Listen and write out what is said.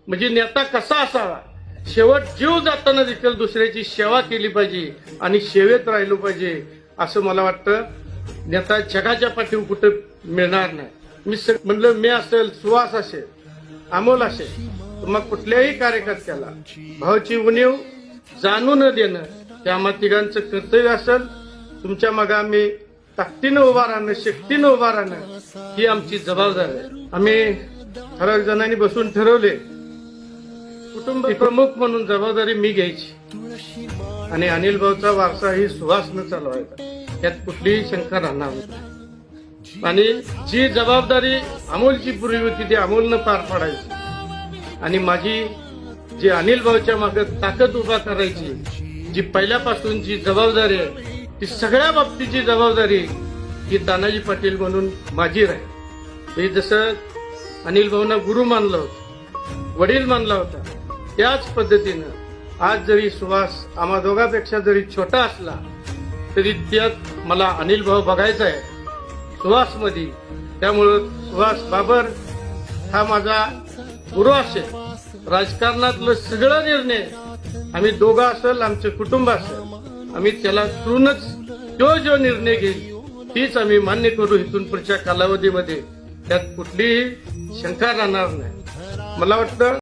म्हणजे नेता कसा असावा, शेवट जीव जाताना देखील दुसऱ्याची सेवा केली पाहिजे आणि सेवेत राहिलो पाहिजे असं मला वाटतं. नेता जगाच्या पाठीवर कुठं मिळणार नाही. मी म्हणलं मी असेल, सुहास असेल, अमोल असेल, मग कुठल्याही कार्यकर्त्याला भावाची उणीव जाणू न देणं हे आम्हा तिघांचं कर्तव्य असेल. तुमच्या मागे आम्ही ताकदीनं उभा राहणं, शक्तीनं उभा राहणं ही आमची जबाबदारी आहे. आम्ही ठराविक जणांनी बसून ठरवले कुटुंब प्रमुख म्हणून जबाबदारी मी घ्यायची आणि अनिल भाऊचा वारसा ही सुहासनं चालवायचा, यात कुठलीही शंका राहणार नाही. आणि जी जबाबदारी अमोलची पूर्वी होती ती अमोलनं पार पाडायची आणि माझी जी अनिल भाऊच्या मागे ताकद उभा करायची जी पहिल्यापासून जी जबाबदारी आहे ती सगळ्या बाबतीची जबाबदारी ही तानाजी पाटील म्हणून माझी राहील. हे जसं अनिल भाऊंना गुरु मानलं होतं, वडील मानला होता, त्याच पद्धतीनं आज जरी सुहास आम्हा दोघांपेक्षा जरी छोटा असला तरी त्यात मला अनिल भाऊ बघायचा आहे सुहास मध्ये. त्यामुळं सुहास बाबर हा माझा गुरु असेल. राजकारणातलं सगळं निर्णय आम्ही दोघं असेल, आमचं कुटुंब असेल, आम्ही त्याला करूनच तो जो निर्णय घेईल तीच आम्ही मान्य करू इथून पुढच्या कालावधीमध्ये. त्यात कुठलीही शंका राहणार नाही. मला वाटतं